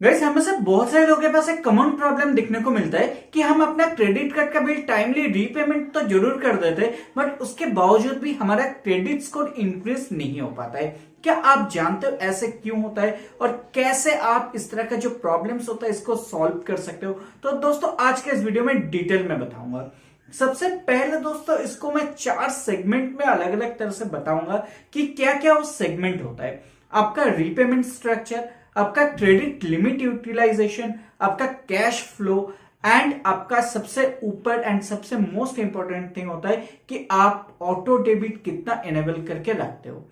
Guys हमें से बहुत सारे लोगों के पास एक कॉमन प्रॉब्लम देखने को मिलता है कि हम अपना क्रेडिट कार्ड का बिल टाइमली रीपेमेंट तो जरूर कर देते हैं, बट उसके बावजूद भी हमारा क्रेडिट स्कोर इंक्रीज नहीं हो पाता है। क्या आप जानते हो ऐसे क्यों होता है और कैसे आप इस तरह का जो प्रॉब्लम्स होता है इसको सॉल्व कर सकते हो? तो दोस्तों आज के इस वीडियो में डिटेल में बताऊंगा। सबसे पहले दोस्तों इसको मैं 4 सेगमेंट में अलग अलग तरह से बताऊंगा कि क्या क्या वो सेगमेंट होता है। आपका रीपेमेंट स्ट्रक्चर, आपका क्रेडिट लिमिट यूटिलाइजेशन, आपका कैश फ्लो एंड आपका सबसे ऊपर एंड सबसे मोस्ट इंपॉर्टेंट थिंग होता है कि आप ऑटो डेबिट कितना एनेबल करके रखते हो।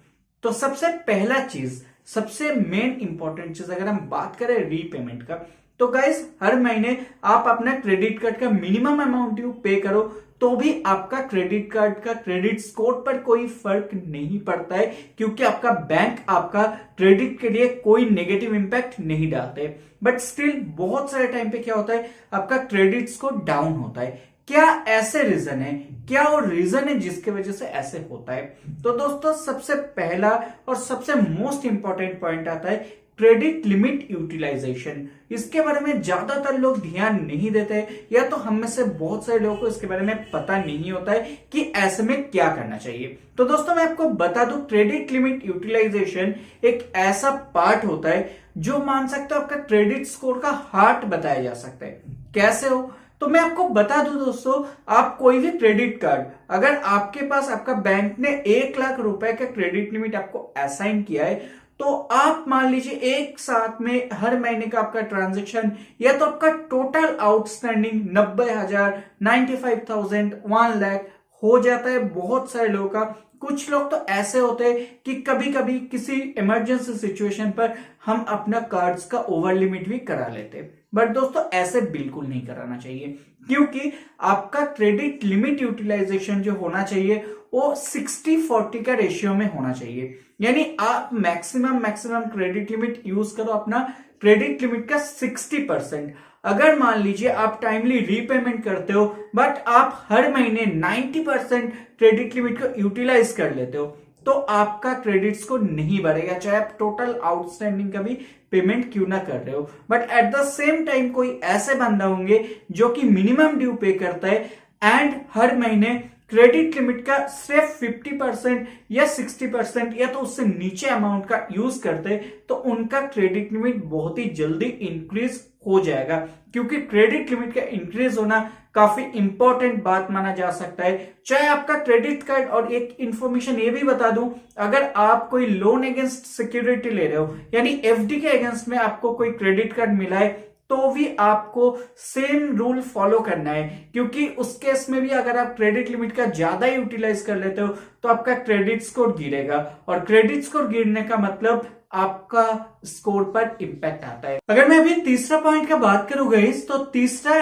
तो सबसे पहला चीज, सबसे मेन इंपॉर्टेंट चीज अगर हम बात करें रीपेमेंट का, तो गाइस हर महीने आप अपना क्रेडिट कार्ड का मिनिमम अमाउंट ड्यू पे करो तो भी आपका क्रेडिट कार्ड का क्रेडिट स्कोर पर कोई फर्क नहीं पड़ता है, क्योंकि आपका बैंक आपका क्रेडिट के लिए कोई नेगेटिव इंपैक्ट नहीं डालते। बट स्टिल बहुत सारे टाइम पे क्या होता है, आपका क्रेडिट स्कोर डाउन होता है। क्या ऐसे रीजन है? क्या वो रीजन है जिसके वजह से ऐसे होता है? तो दोस्तों सबसे पहला और सबसे मोस्ट इंपॉर्टेंट पॉइंट आता है क्रेडिट लिमिट यूटिलाइजेशन। इसके बारे में ज्यादातर लोग ध्यान नहीं देते, या तो हम में से बहुत सारे लोगों को इसके बारे में पता नहीं होता है कि ऐसे में क्या करना चाहिए। तो दोस्तों मैं आपको बता दूं, क्रेडिट लिमिट यूटिलाइजेशन एक ऐसा पार्ट होता है जो मान सकते हो आपका क्रेडिट स्कोर का हार्ट बताया जा सकता है। कैसे हो? तो मैं आपको बता दूं दोस्तों, आप कोई भी क्रेडिट कार्ड, अगर आपके पास आपका बैंक ने 1 लाख रुपए का क्रेडिट लिमिट आपको असाइन किया है, तो आप मान लीजिए एक साथ में हर महीने का आपका ट्रांजैक्शन या तो आपका टोटल आउटस्टैंडिंग 90,000, 95,000, 1 लाख हो जाता है बहुत सारे लोगों का। कुछ लोग तो ऐसे होते हैं कि कभी कभी किसी इमरजेंसी सिचुएशन पर हम अपना कार्ड्स का ओवर लिमिट भी करा लेते हैं। बट दोस्तों ऐसे बिल्कुल नहीं कराना चाहिए, क्योंकि आपका क्रेडिट लिमिट यूटिलाइजेशन जो होना चाहिए वो 60-40 का रेशियो में होना चाहिए। यानी आप मैक्सिमम क्रेडिट लिमिट यूज करो अपना क्रेडिट लिमिट का 60%। अगर मान लीजिए आप टाइमली रीपेमेंट करते हो बट आप हर महीने 90% क्रेडिट लिमिट को यूटिलाइज कर लेते हो, तो आपका क्रेडिट स्कोर नहीं बढ़ेगा, चाहे आप टोटल आउटस्टैंडिंग का भी पेमेंट क्यों ना कर रहे हो। But at the same time कोई ऐसे बंदा होंगे जो कि मिनिमम ड्यू पे करता है एंड हर महीने क्रेडिट लिमिट का सिर्फ 50% या 60% या तो उससे नीचे अमाउंट का यूज करते, तो उनका क्रेडिट लिमिट बहुत ही जल्दी इंक्रीज हो जाएगा, क्योंकि क्रेडिट लिमिट का इंक्रीज होना काफी इंपॉर्टेंट बात माना जा सकता है। चाहे आपका क्रेडिट कार्ड, और एक इंफॉर्मेशन ये भी बता दूं, अगर आप कोई लोन अगेंस्ट सिक्योरिटी ले रहे हो, यानी एफडी के अगेंस्ट में आपको कोई क्रेडिट कार्ड मिला है, तो भी आपको सेम रूल फॉलो करना है, क्योंकि उस केस में भी अगर आप क्रेडिट लिमिट का ज्यादा यूटिलाइज कर लेते हो तो आपका क्रेडिट स्कोर गिरेगा, और क्रेडिट स्कोर गिरने का मतलब आपका स्कोर पर इंपैक्ट आता है। अगर मैं अभी तीसरा पॉइंट का बात करूं गाइस, तो तीसरा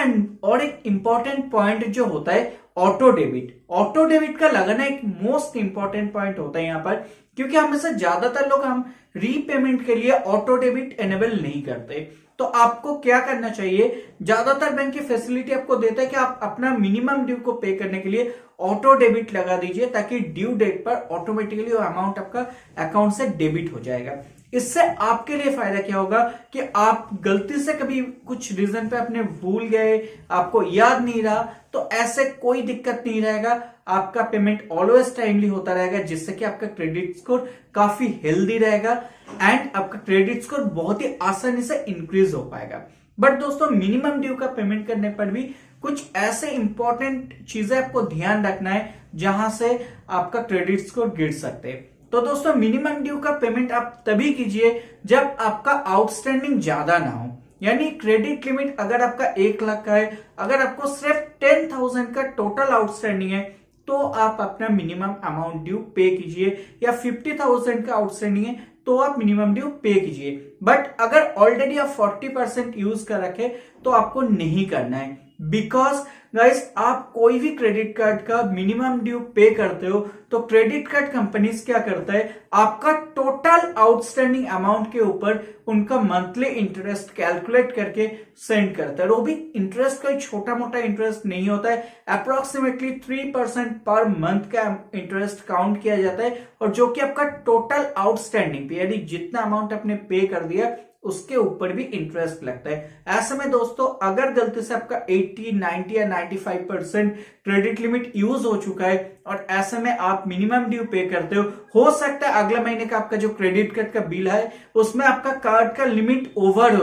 और एक इंपॉर्टेंट पॉइंट जो होता है ऑटो डेबिट। ऑटो डेबिट का लगाना एक मोस्ट इंपॉर्टेंट पॉइंट होता है यहाँ पर, क्योंकि हमें से ज्यादातर लोग हम रीपेमेंट के लिए ऑटो डेबिट एनेबल नहीं करते। तो आपको क्या करना चाहिए, ज्यादातर बैंक की फैसिलिटी आपको देता है कि आप अपना मिनिमम ड्यू को पे करने के लिए ऑटो डेबिट लगा दीजिए, ताकि ड्यू डेट पर ऑटोमेटिकली वो अमाउंट आपका अकाउंट से डेबिट हो जाएगा। इससे आपके लिए फायदा क्या होगा कि आप गलती से कभी कुछ रीजन पे अपने भूल गए, आपको याद नहीं रहा, तो ऐसे कोई दिक्कत नहीं रहेगा, आपका पेमेंट ऑलवेज टाइमली होता रहेगा, जिससे कि आपका क्रेडिट स्कोर काफी हेल्दी रहेगा एंड आपका क्रेडिट स्कोर बहुत ही आसानी से इंक्रीज हो पाएगा। बट दोस्तों मिनिमम ड्यू का पेमेंट करने पर भी कुछ ऐसे इंपॉर्टेंट चीजें आपको ध्यान रखना है जहां से आपका क्रेडिट स्कोर गिर सकते हैं। तो दोस्तों मिनिमम ड्यू का पेमेंट आप तभी कीजिए जब आपका आउटस्टैंडिंग ज्यादा ना हो, यानी क्रेडिट लिमिट अगर आपका 1 लाख का है, अगर आपको सिर्फ 10,000 का टोटल आउटस्टैंडिंग है, तो आप अपना मिनिमम अमाउंट ड्यू पे कीजिए, या 50,000 का आउटस्टैंडिंग है तो आप मिनिमम ड्यू पे कीजिए। बट अगर ऑलरेडी आप 40% यूज कर रखे तो आपको नहीं करना है, बिकॉज गाइस आप कोई भी क्रेडिट कार्ड का मिनिमम ड्यू पे करते हो तो क्रेडिट कार्ड कंपनीज क्या करता है, आपका टोटल आउटस्टैंडिंग अमाउंट के ऊपर उनका मंथली इंटरेस्ट कैलकुलेट करके सेंड करता है। वो भी इंटरेस्ट कोई छोटा मोटा इंटरेस्ट नहीं होता है, अप्रोक्सीमेटली 3% पर मंथ का इंटरेस्ट काउंट किया जाता है, और जो कि आपका टोटल आउटस्टैंडिंग पे, यानी जितना अमाउंट आपने पे कर दिया उसके ऊपर भी इंटरेस्ट लगता है। ऐसे में दोस्तों अगर गलती से आपका 80, 90 या 95% क्रेडिट लिमिट यूज हो चुका है और ऐसे में आप मिनिमम ड्यू पे करते हो सकता है अगले महीने का आपका जो क्रेडिट कार्ड का बिल है उसमें आपका कार्ड का लिमिट ओवर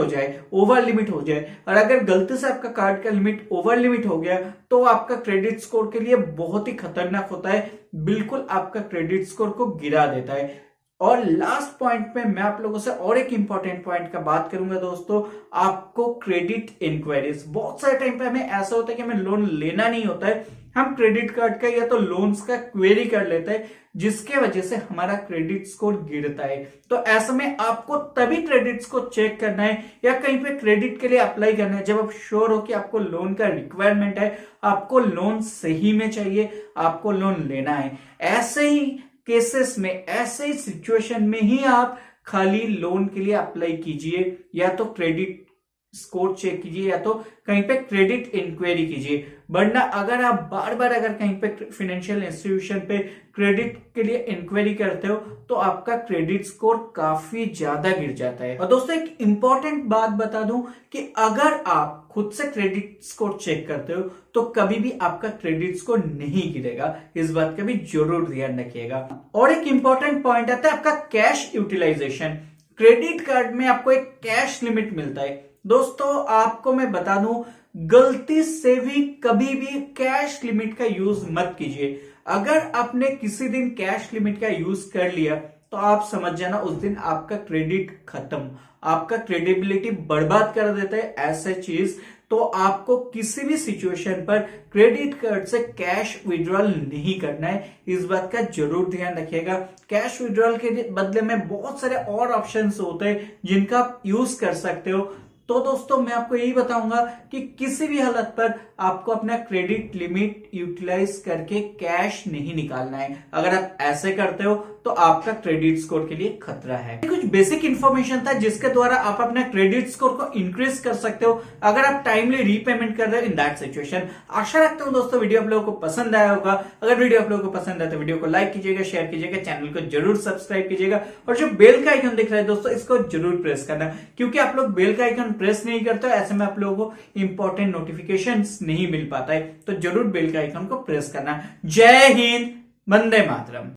लिमिट हो जाए। और अगर गलती से आपका कार्ड का लिमिट ओवर लिमिट हो गया तो आपका क्रेडिट स्कोर के लिए बहुत ही खतरनाक होता है, बिल्कुल आपका क्रेडिट स्कोर को गिरा देता है। और लास्ट पॉइंट में मैं आप लोगों से और एक इंपॉर्टेंट पॉइंट का बात करूंगा दोस्तों, आपको क्रेडिट इंक्वायरीज। बहुत सारे टाइम पे हमें ऐसा होता है कि हमें लोन लेना नहीं होता है, हम क्रेडिट कार्ड का या तो लोन्स का क्वेरी कर लेते हैं जिसके वजह से हमारा क्रेडिट स्कोर गिरता है। तो ऐसे में आपको तभी क्रेडिट स्कोर चेक करना है या कहीं पे क्रेडिट के लिए अप्लाई करना है जब आप श्योर हो कि आपको लोन का रिक्वायरमेंट है, आपको लोन सही में चाहिए, आपको लोन लेना है। ऐसे ही केसेस में, ऐसे ही सिचुएशन में ही आप खाली लोन के लिए अप्लाई कीजिए, या तो क्रेडिट स्कोर चेक कीजिए या तो कहीं पे क्रेडिट इंक्वायरी कीजिए। वरना अगर आप बार बार अगर कहीं पे फाइनेंशियल इंस्टीट्यूशन पे क्रेडिट के लिए इंक्वायरी करते हो तो आपका क्रेडिट स्कोर काफी ज्यादा गिर जाता है। और दोस्तों एक इंपॉर्टेंट बात बता दूं कि अगर आप खुद से क्रेडिट स्कोर चेक करते हो तो कभी भी आपका क्रेडिट स्कोर नहीं गिरेगा, इस बात का भी जरूर ध्यान रखिएगा। और एक इंपॉर्टेंट पॉइंट आता है आपका कैश यूटिलाइजेशन। क्रेडिट कार्ड में आपको एक कैश लिमिट मिलता है। दोस्तों आपको मैं बता दूं, गलती से भी कभी भी कैश लिमिट का यूज मत कीजिए। अगर आपने किसी दिन कैश लिमिट का यूज कर लिया तो आप समझ जाना उस दिन आपका क्रेडिट खत्म, आपका क्रेडिबिलिटी बर्बाद कर देता है ऐसा चीज। तो आपको किसी भी सिचुएशन पर क्रेडिट कार्ड से कैश विड्रॉल नहीं करना है, इस बात का जरूर ध्यान रखिएगा। कैश विड्रॉल के बदले में बहुत सारे और ऑप्शंस होते हैं जिनका आप यूज कर सकते हो। तो दोस्तों मैं आपको यही बताऊंगा कि किसी भी हालत पर आपको अपना क्रेडिट लिमिट यूटिलाइज करके कैश नहीं निकालना है। अगर आप ऐसे करते हो तो आपका क्रेडिट स्कोर के लिए खतरा है। कुछ बेसिक इंफॉर्मेशन था जिसके द्वारा आप अपना क्रेडिट स्कोर को इंक्रीज कर सकते हो अगर आप टाइमली रीपेमेंट कर रहे हो इन दैट सिचुएशन। आशा रखता हूं दोस्तों वीडियो आप लोगों को पसंद आया होगा। अगर वीडियो आप लोगों को पसंद आया तो वीडियो को लाइक कीजिएगा, शेयर कीजिएगा, चैनल को जरूर सब्सक्राइब कीजिएगा और जो बेल का आइकन दिख रहा है दोस्तों इसको जरूर प्रेस करना, क्योंकि आप लोग बेल का आइकन प्रेस नहीं करते ऐसे में आप लोगों को इंपॉर्टेंट नोटिफिकेशंस नहीं मिल पाता है। तो जरूर बेल का आइकन को प्रेस करना। जय हिंद, वंदे मातरम।